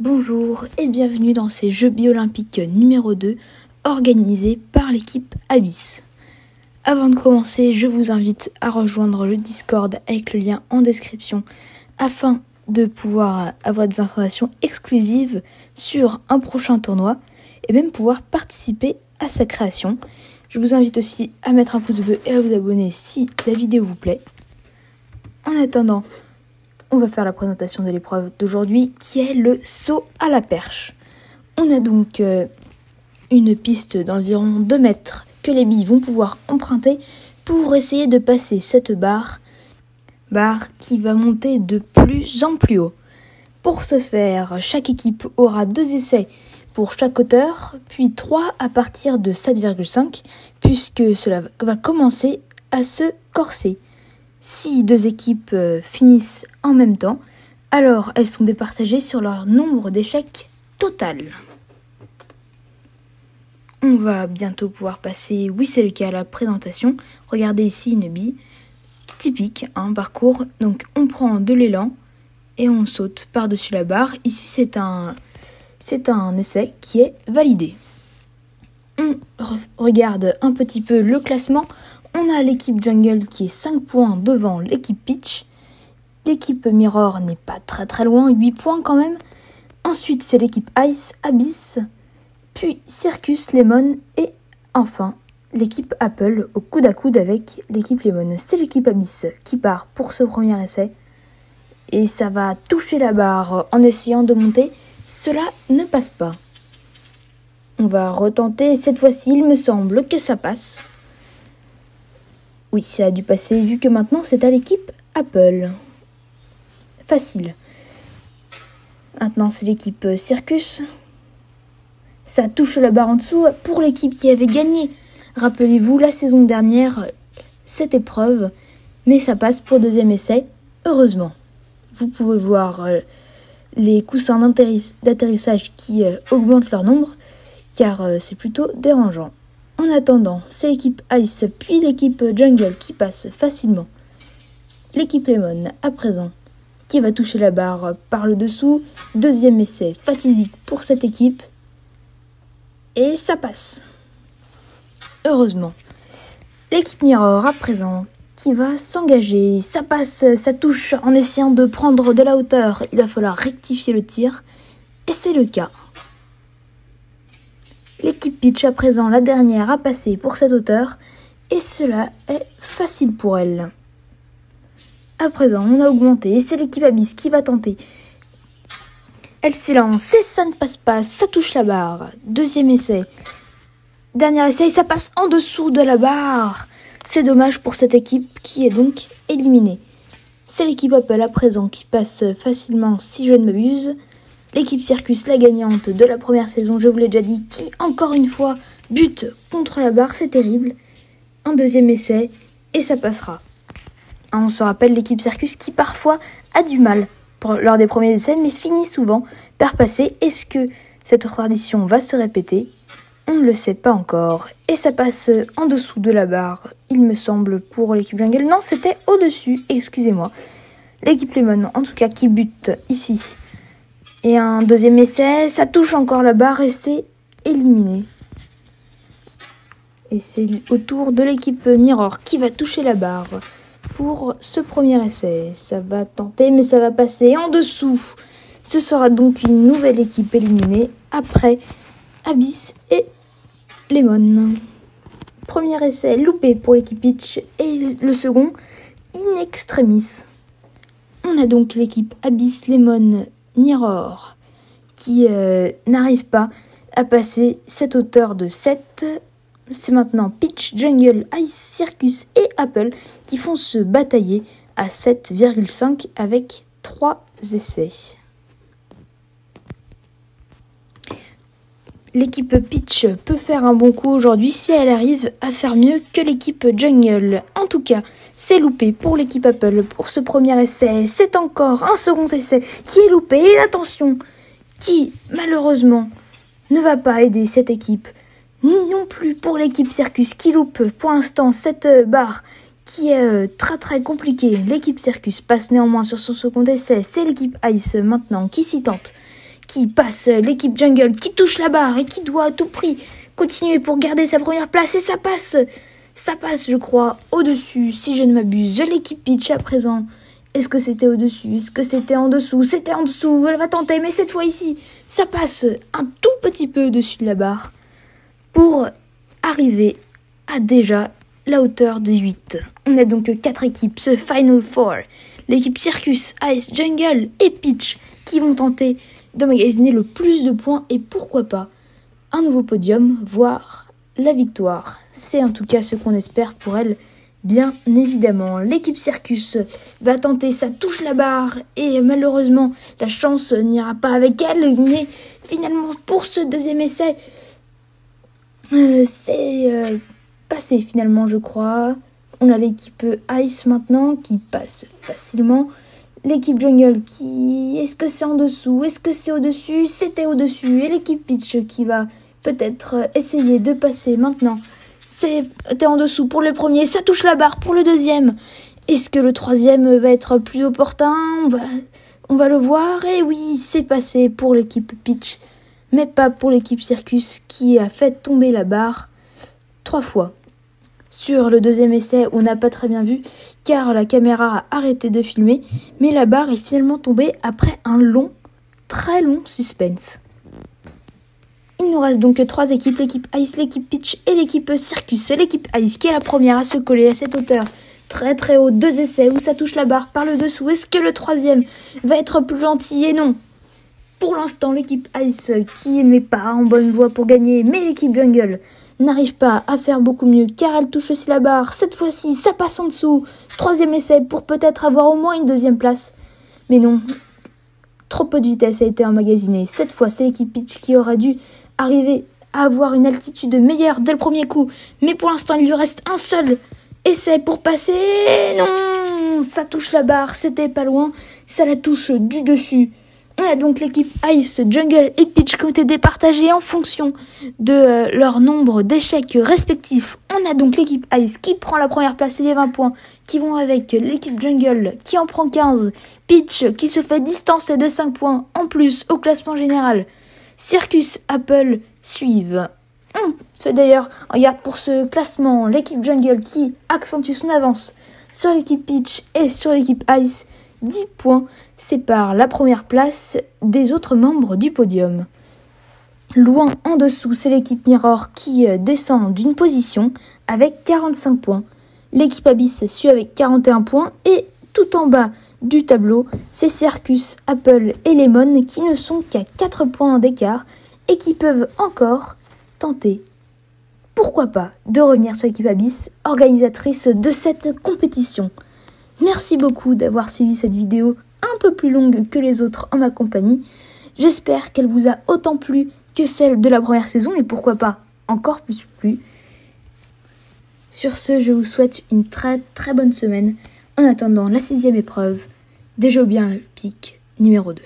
Bonjour et bienvenue dans ces Jeux Biolympiques numéro 2 organisés par l'équipe Abyss. Avant de commencer, je vous invite à rejoindre le Discord avec le lien en description afin de pouvoir avoir des informations exclusives sur un prochain tournoi et même pouvoir participer à sa création. Je vous invite aussi à mettre un pouce bleu et à vous abonner si la vidéo vous plaît. En attendant, on va faire la présentation de l'épreuve d'aujourd'hui qui est le saut à la perche. On a donc une piste d'environ 2 mètres que les billes vont pouvoir emprunter pour essayer de passer cette barre qui va monter de plus en plus haut. Pour ce faire, chaque équipe aura 2 essais pour chaque hauteur, puis 3 à partir de 7,5 puisque cela va commencer à se corser. Si 2 équipes finissent en même temps, alors elles sont départagées sur leur nombre d'échecs total. On va bientôt pouvoir passer, oui c'est le cas, à la présentation. Regardez ici une bille typique, un parcours. Donc on prend de l'élan et on saute par-dessus la barre. Ici c'est un essai qui est validé. On regarde un petit peu le classement. On a l'équipe Jungle qui est 5 points devant l'équipe Peach. L'équipe Mirror n'est pas très loin, 8 points quand même. Ensuite, c'est l'équipe Ice, Abyss, puis Circus, Lemon et enfin l'équipe Apple au coude à coude avec l'équipe Lemon. C'est l'équipe Abyss qui part pour ce premier essai. Et ça va toucher la barre en essayant de monter. Cela ne passe pas. On va retenter cette fois-ci, il me semble que ça passe. Oui, ça a dû passer vu que maintenant c'est à l'équipe Apple. Facile. Maintenant c'est l'équipe Circus. Ça touche la barre en dessous pour l'équipe qui avait gagné. Rappelez-vous la saison dernière, cette épreuve. Mais ça passe pour deuxième essai, heureusement. Vous pouvez voir les coussins d'atterrissage qui augmentent leur nombre, car c'est plutôt dérangeant. En attendant, c'est l'équipe Ice puis l'équipe Jungle qui passe facilement. L'équipe Lemon, à présent, qui va toucher la barre par le dessous. Deuxième essai fatidique pour cette équipe. Et ça passe. Heureusement. L'équipe Mirror, à présent, qui va s'engager. Ça passe, ça touche en essayant de prendre de la hauteur. Il va falloir rectifier le tir. Et c'est le cas. L'équipe Peach, à présent, la dernière à passer pour cette hauteur, et cela est facile pour elle. À présent, on a augmenté, et c'est l'équipe Abyss qui va tenter. Elle s'élance, et ça ne passe pas, ça touche la barre. Deuxième essai. Dernier essai, ça passe en dessous de la barre. C'est dommage pour cette équipe qui est donc éliminée. C'est l'équipe Apple, à présent, qui passe facilement, si je ne m'abuse. L'équipe Circus, la gagnante de la première saison, je vous l'ai déjà dit, qui, encore une fois, bute contre la barre, c'est terrible. Un deuxième essai, et ça passera. On se rappelle l'équipe Circus qui, parfois, a du mal lors des premiers essais, mais finit souvent par passer. Est-ce que cette tradition va se répéter ? On ne le sait pas encore. Et ça passe en dessous de la barre, il me semble, pour l'équipe Jungle. Non, c'était au-dessus, excusez-moi. L'équipe Lemon, en tout cas, qui bute ici. Et un deuxième essai, ça touche encore la barre et c'est éliminé. Et c'est au tour de l'équipe Mirror qui va toucher la barre pour ce premier essai. Ça va tenter, mais ça va passer en dessous. Ce sera donc une nouvelle équipe éliminée après Abyss et Lemon. Premier essai loupé pour l'équipe Peach et le second in extremis. On a donc l'équipe Abyss, Lemon, Mirror qui n'arrive pas à passer cette hauteur de 7. C'est maintenant Peach, Jungle, Ice, Circus et Apple qui font se batailler à 7,5 avec 3 essais. L'équipe Peach peut faire un bon coup aujourd'hui si elle arrive à faire mieux que l'équipe Jungle. En tout cas, c'est loupé pour l'équipe Apple pour ce premier essai. C'est encore un second essai qui est loupé. Et attention, qui malheureusement ne va pas aider cette équipe. Non plus pour l'équipe Circus qui loupe pour l'instant cette barre qui est très compliquée. L'équipe Circus passe néanmoins sur son second essai. C'est l'équipe Ice maintenant qui s'y tente, qui passe, l'équipe Jungle qui touche la barre et qui doit à tout prix continuer pour garder sa première place et ça passe je crois au-dessus si je ne m'abuse, l'équipe Peach à présent. Est-ce que c'était au-dessus? Est-ce que c'était en dessous? C'était en dessous, elle va tenter, mais cette fois ici, ça passe un tout petit peu au-dessus de la barre pour arriver à déjà la hauteur de 8. On a donc 4 équipes, ce Final Four. L'équipe Circus, Ice, Jungle et Peach qui vont tenter d'emmagasiner le plus de points et pourquoi pas un nouveau podium, voire la victoire. C'est en tout cas ce qu'on espère pour elle. Bien évidemment, l'équipe Circus va tenter, ça touche la barre et malheureusement la chance n'ira pas avec elle, mais finalement pour ce deuxième essai, c'est passé finalement je crois. On a l'équipe Ice maintenant qui passe facilement. L'équipe Jungle qui... Est-ce que c'est en dessous? Est-ce que c'est au-dessus? C'était au-dessus. Et l'équipe Peach qui va peut-être essayer de passer maintenant. C'était en dessous pour le premier, ça touche la barre pour le deuxième. Est-ce que le troisième va être plus opportun? On va le voir. Et oui, c'est passé pour l'équipe Peach, mais pas pour l'équipe Circus qui a fait tomber la barre 3 fois. Sur le deuxième essai, on n'a pas très bien vu car la caméra a arrêté de filmer, mais la barre est finalement tombée après un très long suspense. Il nous reste donc 3 équipes, l'équipe Ice, l'équipe Peach et l'équipe Circus. L'équipe Ice qui est la première à se coller à cette hauteur très très haut, 2 essais où ça touche la barre par le dessous. Est-ce que le troisième va être plus gentil? Et non. Pour l'instant, l'équipe Ice qui n'est pas en bonne voie pour gagner, mais l'équipe Jungle n'arrive pas à faire beaucoup mieux car elle touche aussi la barre. Cette fois-ci, ça passe en dessous. 3e essai pour peut-être avoir au moins une 2e place. Mais non, trop peu de vitesse a été emmagasinée. Cette fois, c'est l'équipe Peach qui aura dû arriver à avoir une altitude meilleure dès le premier coup. Mais pour l'instant, il lui reste un seul essai pour passer. Non, ça touche la barre, c'était pas loin. Ça la touche du dessus. On a donc l'équipe Ice, Jungle et Peach qui ont été départagées en fonction de leur nombre d'échecs respectifs. On a donc l'équipe Ice qui prend la première place et les 20 points qui vont avec l'équipe Jungle qui en prend 15. Peach qui se fait distancer de 5 points en plus au classement général. Circus, Apple suivent. On fait d'ailleurs, regarde pour ce classement, l'équipe Jungle qui accentue son avance sur l'équipe Peach et sur l'équipe Ice. 10 points séparent la première place des autres membres du podium. Loin en dessous, c'est l'équipe Mirror qui descend d'une position avec 45 points. L'équipe Abyss suit avec 41 points et tout en bas du tableau, c'est Circus, Apple et Lemon qui ne sont qu'à 4 points d'écart et qui peuvent encore tenter, pourquoi pas, de revenir sur l'équipe Abyss, organisatrice de cette compétition. Merci beaucoup d'avoir suivi cette vidéo un peu plus longue que les autres en ma compagnie. J'espère qu'elle vous a autant plu que celle de la première saison et pourquoi pas encore plus plu. Sur ce, je vous souhaite une très très bonne semaine en attendant la 6e épreuve des Jeux olympiques numéro 2.